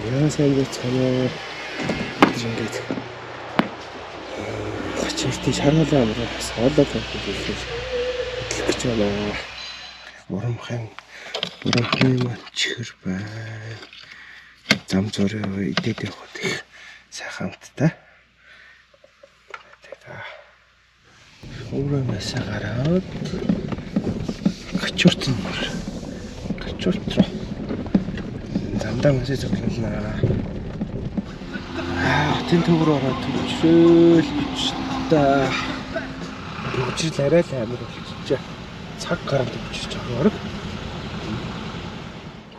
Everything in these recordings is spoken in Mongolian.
Яа сайн байцгаана. Бид ингээд 30-ийн шаргалаа амраас олоод хэлэх гэж байна. Урамхайн чихэр байна. Зам зураа идээд явахад их сайхан амттай. Урамаас гараад Качурт руу замдаа масаа зөвлөлнө. Тэн төг рүү ороод төвчрөл та төвчрөл арай л амар болчихжээ. Цаг гараад төвчрч байгаа.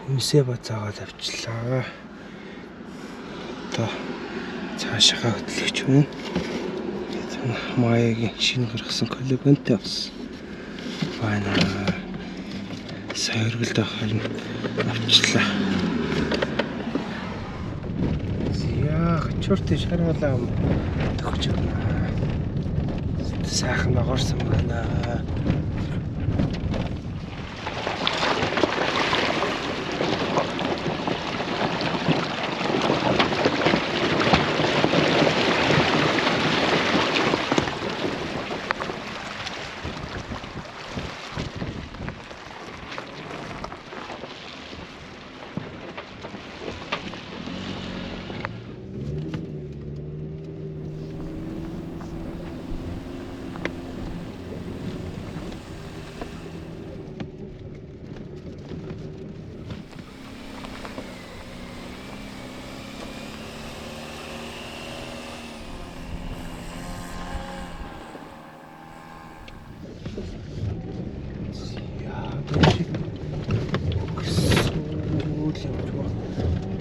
Хүнсээ бацаагаад авчлаа. Одоо цаашаа хөтлөгч хүн. Маягийн шинэ гаргасан коллагентэй бас байна. Сойрголд ахын авчлаа. Чуртын шаргалаа төгч байна. Сайхан ногоорсон байна.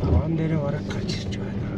Аван дээр бараг гарч ирж байна.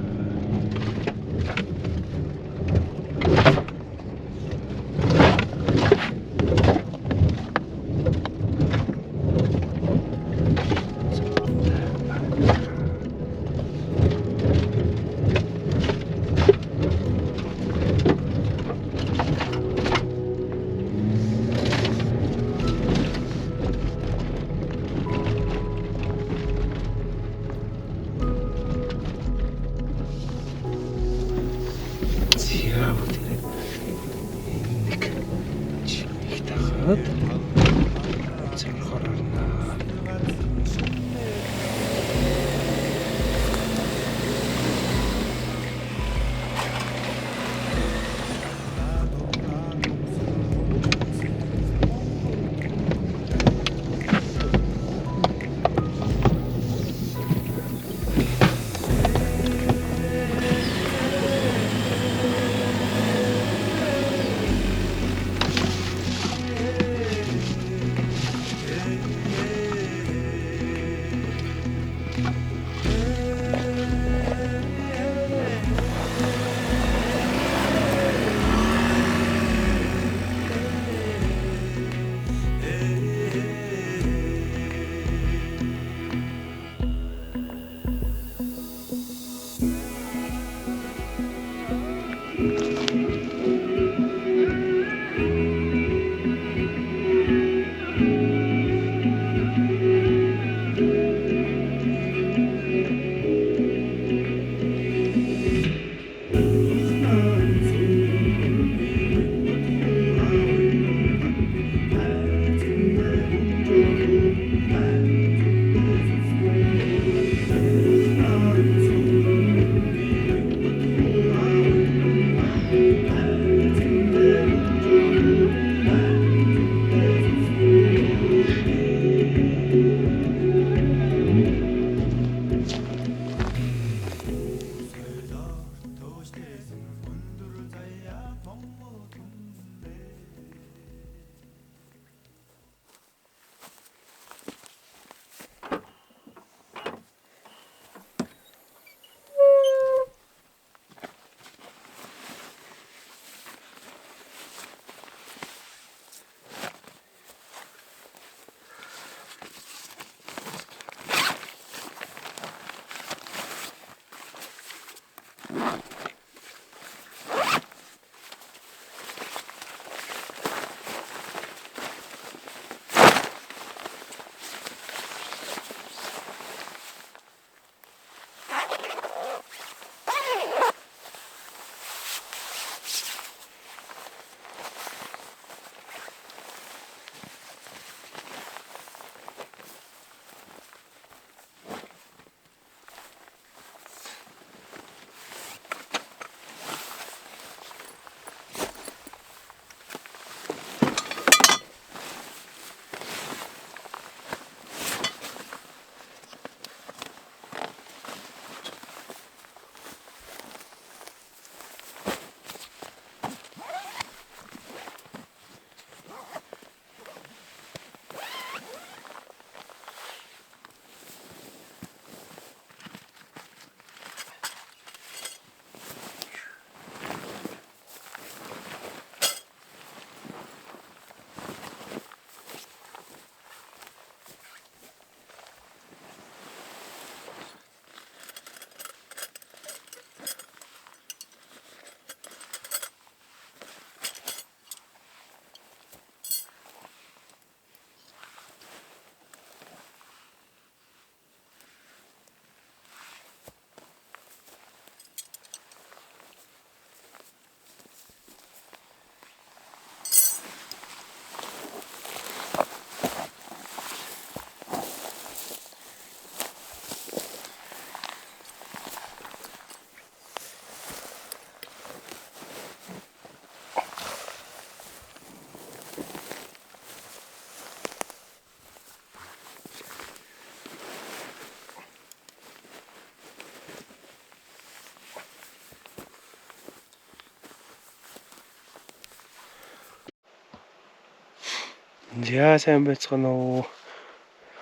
За сайн байцгаана уу?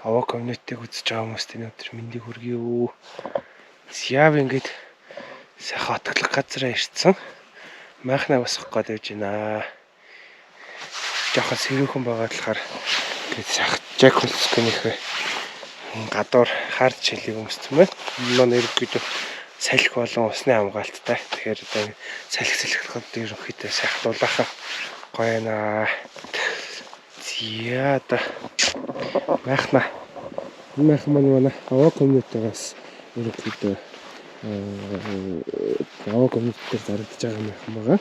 Аваа комьюнитиг үзэж байгаа хүмүүст өнөөдөр мэндийг хүргэе юу. Яав ингэж сайхан отоглох газараа ирсэн. Майхнаа босгох гээд байж байна. Жохон сэрүүхэн байгаа болохоор тэгээд сайхан Жакулскэнийхээ гадуур хард шилийг өмссөн байна. Манай ерөнхийдөө салхи болон усны хамгаалттай. Тэгэхээр одоо салхи ерөнхийдөө сайхан дулаахан гоё наа. Яа да майхнаа манай аваа комьюнитигаас ерөнхийдөө аваа комьюнитээр зарагдаж байгаа майхан байгаа.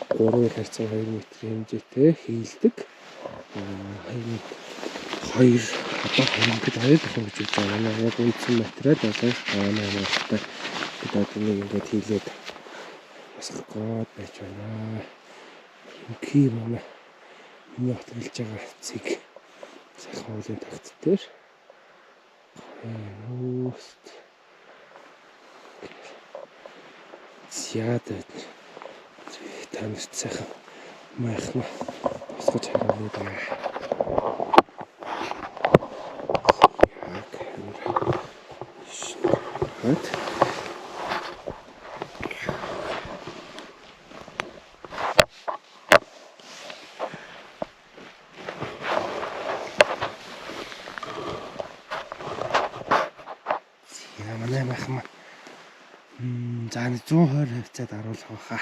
3 харьцан 2 метрийн хэмжээтэй хийлдэг. 2 одоо 2 гэж байна гэж байна. Манай яг үндсэн материал болон хаана хамаатай гэдэг нэг ингээд хийлээд босгох гээд байж байна. Инкий манай миний отоглож байгаа цэг сайхан уулын тагт дээр нууст зяад таньд сайхан майхна босгож харагдана да. Вот. Манай майхан за 120 хавцаад аруулах байхаа.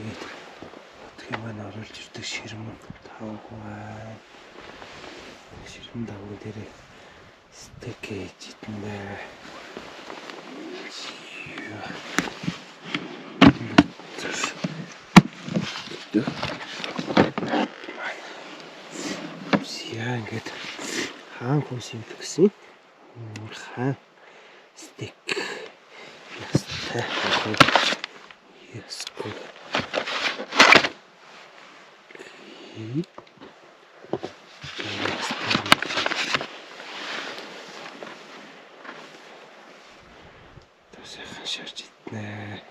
Тэгээд отгийн маань оруулж ирдэг ширмэн тавгай. Ширмэн давгын дээр стейк хийж идэнэ. Яа ингээд хаан хүмүүс юм гэсэн. Хаан стейк. Ястай. Ясгүй. Тасайхан шарж иднэ.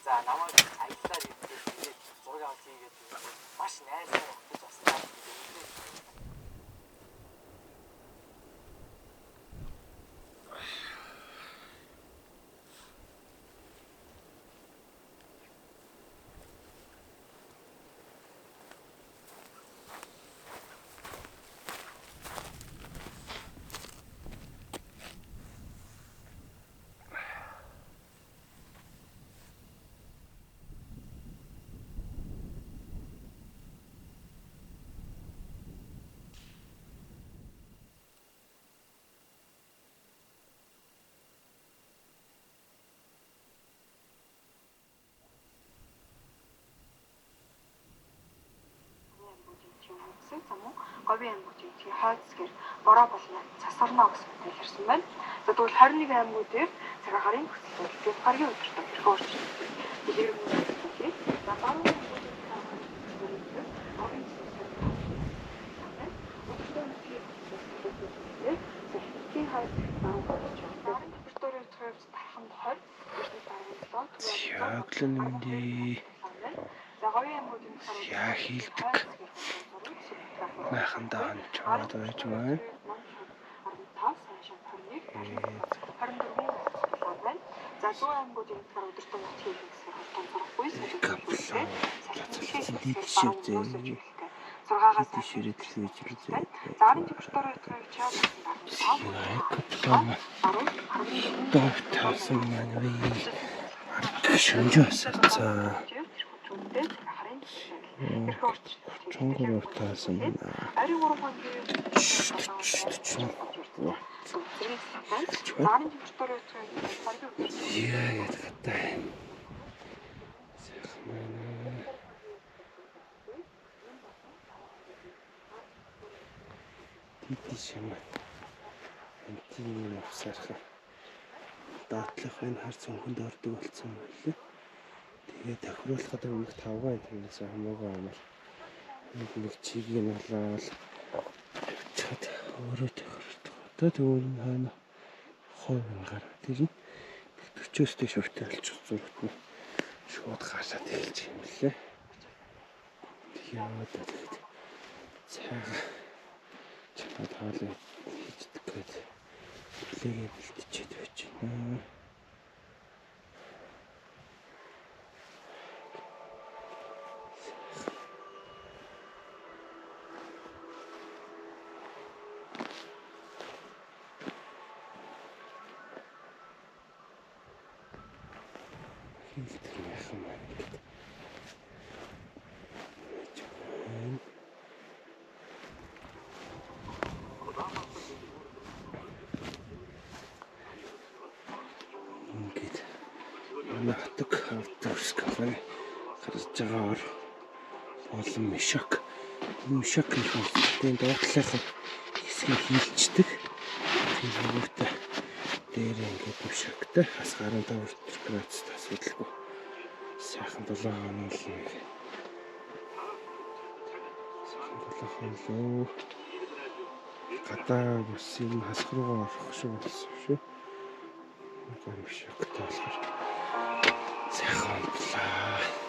За намайг аяллаар ирээд зураг авах хийгээд маш найзтай явах бас таа. Говийн аймагуудын хойцгэр бороо болно цасарнаа гэсэн үг хэлсэн байна. За тэгвэл 21 аймагуудын цагаан гарын хөсөлтөд тэгээд гаргийн өдөртөө хэрхэн өөрчлөгдсөн дэлгэр хүмүүсийн за баруун яа хийлдэг майхандаа чамд байж байна. 24 байна. За зүүн аймагуудын болохоор өдөртөө нот хийлгэх гэсэн хурдан зураггүй салхин зургаагаас тийшээрээ төлөвлөж ирсэн. за арын температурын өдөртөө чад таасан маань шөнжөөсөө чонгор таасан байна. Ари 3 хоногийн арын температурын яа ятгатай. Сайхан байна. Тити шимэ. Антины авсархан. Даатлах энэ хар цонхонд ордог болсон байлээ. Тэгээ тохируулахад өмнөх 5 гань тэрнээс хамаагүй амар. Нэг чигийг нь болоод чад өөрөө тохируулдаг. Одоо тэгвэл хаана хойн гар тэр нь 40-оос дээш хүртэл олчих зургт нь шууд гараад хэлж юм лээ. Яа тэгээд цайгаа чамд хаалга хийдэг гээд плегээ бэлтчихэд байж байна. Нахдаг автобус компани гарч байгаагаар болон мишак хэлбэрийн доотлохын хэсгийг хилчдэг. Тийм үүртэй дээр ингээд мишактай бас 15 градустай асуудалгүй сайхан 7 хоног л нэг. Сайхан 7 хоног гадаа бас юм хасах руугаа орох шиг болсон шүү. Нэг мишактай болохоор сайхан боллоо.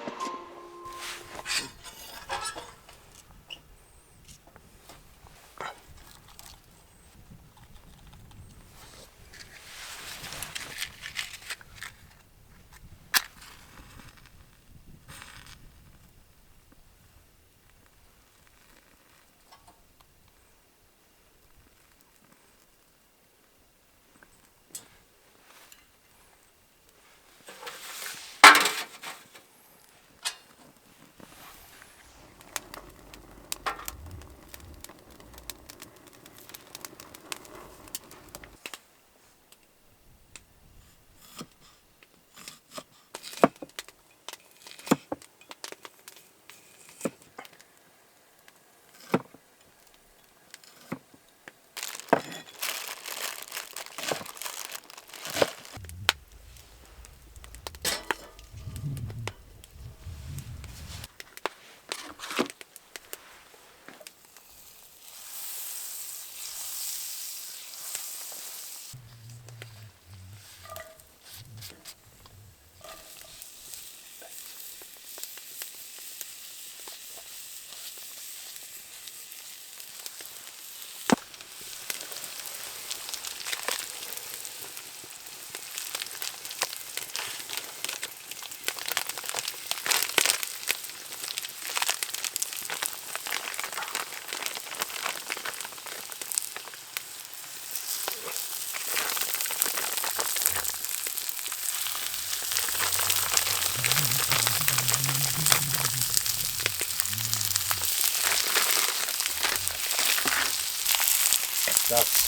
За.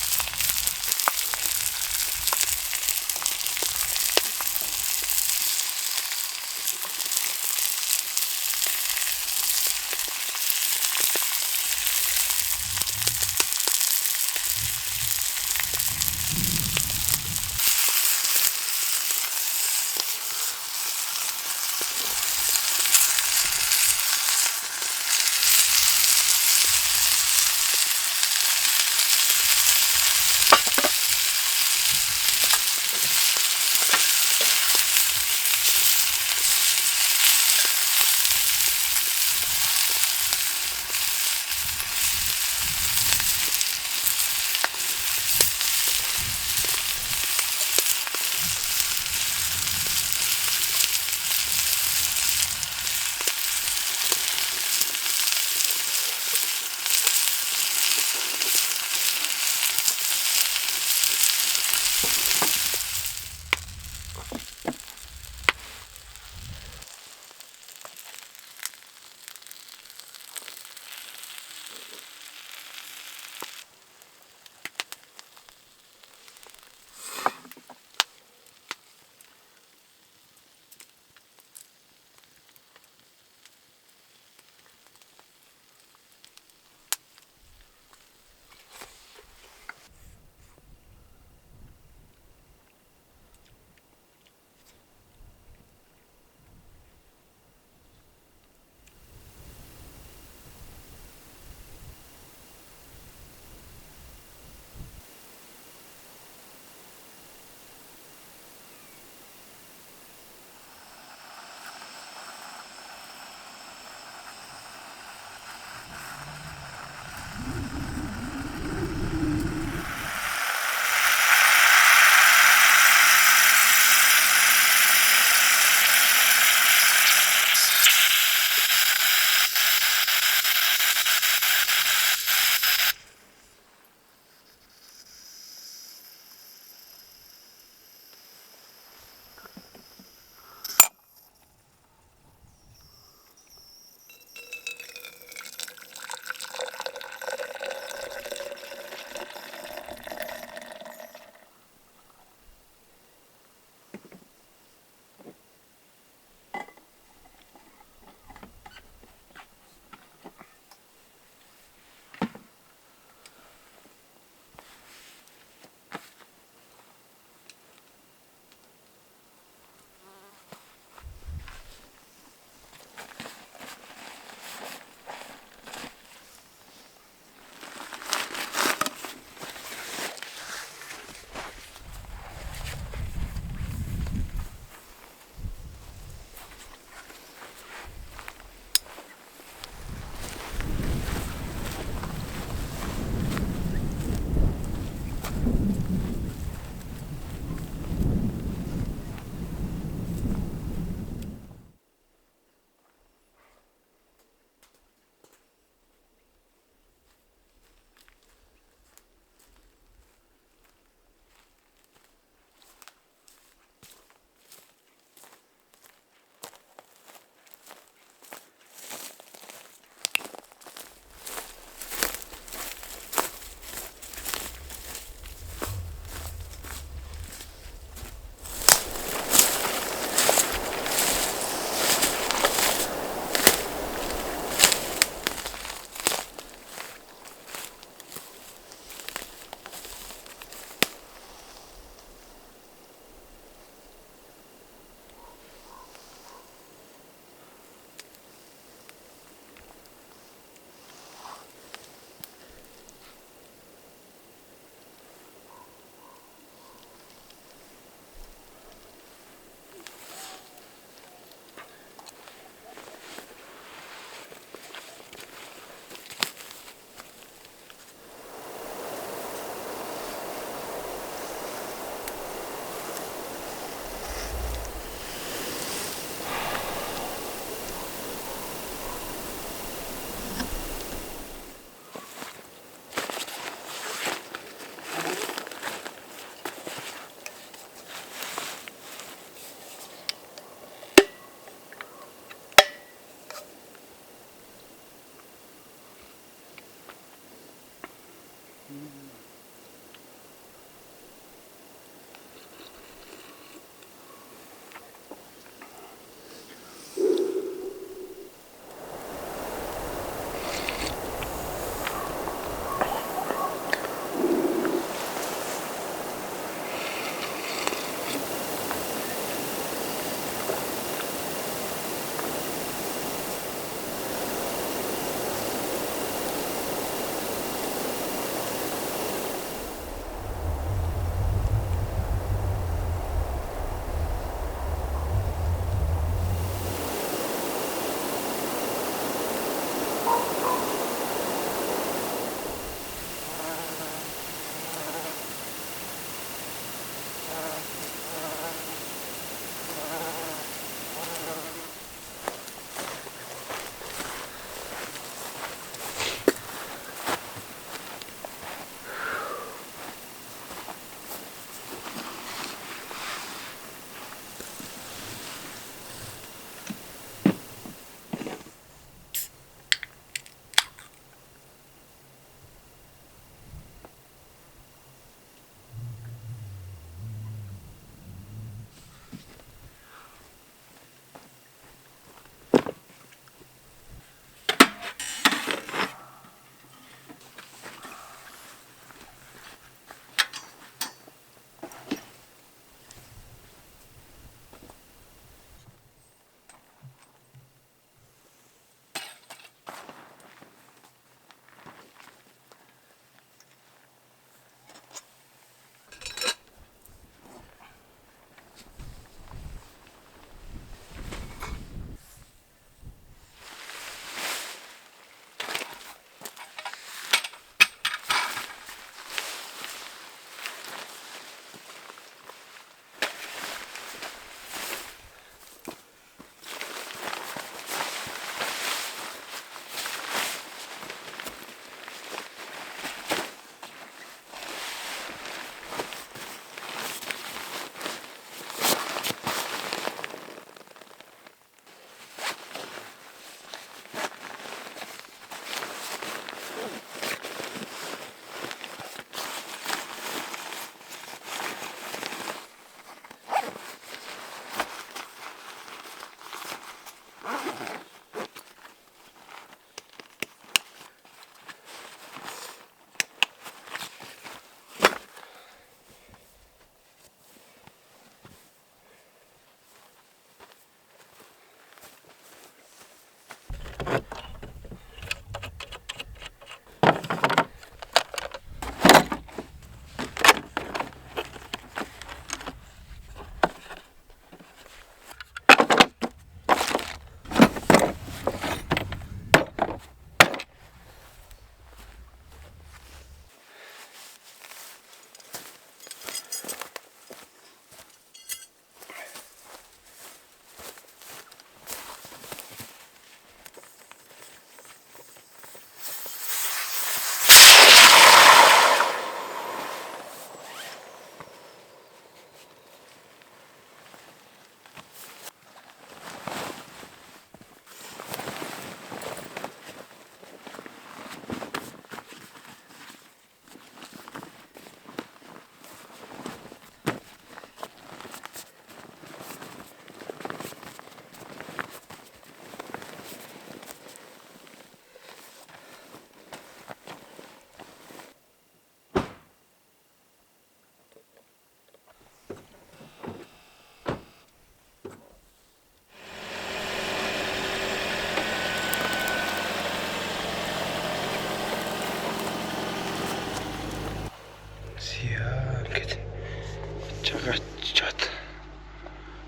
жагаад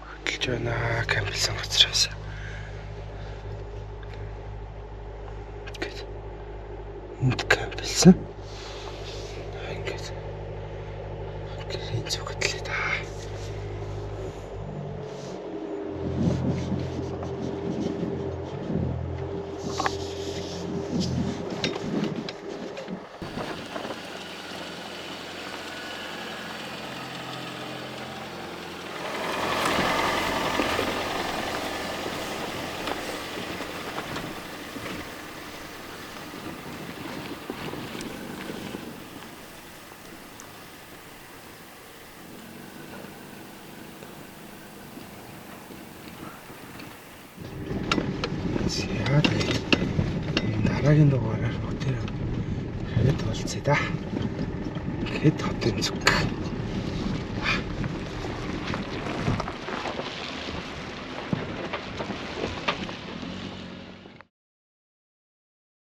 хөдөлж байна кампилсан газраас. Гэт. Энд кампилсан. Ингээд. Гэрийн зүгтлээ та. Яа тэгээд дараагийн дугаараар хотын хариад болцъё да. Хэд хотын зүг.